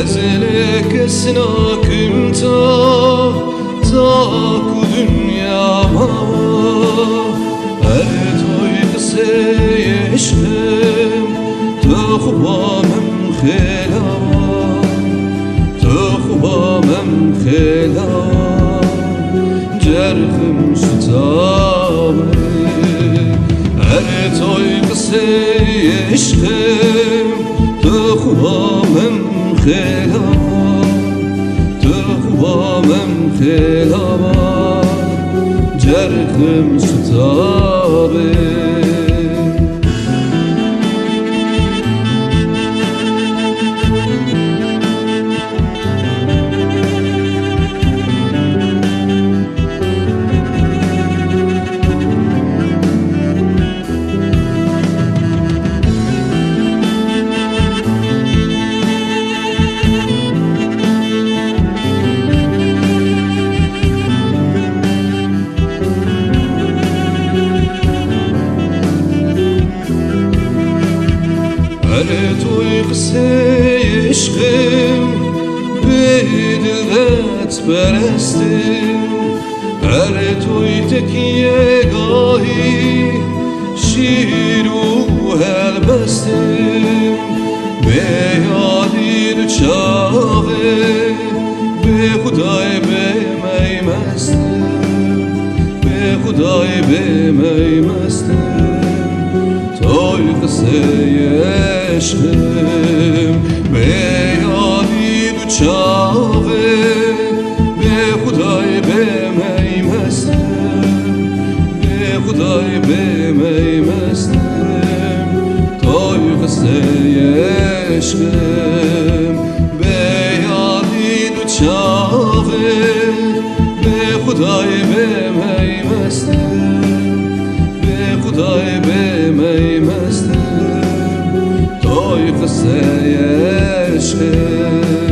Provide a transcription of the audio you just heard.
Ezelek esnakım ta ku dünya her toy kıseyeştim Tıkbamem khelavan Cerhim şutabe her toy kıseyeştim Tıkbamem khelavan Cerhim şutabe Her toy kıseyeşkim Beydilet perestim Her toy tekiye gahi Şiru helbestim Beyadir çave Be Huday bemeymestim Toy kıseyeşkim Beyadir çave Be Huday bemeymestim Toy kıseyeşkim Beyadir çave Be Huday bemeymestim Toy kıseyeşkim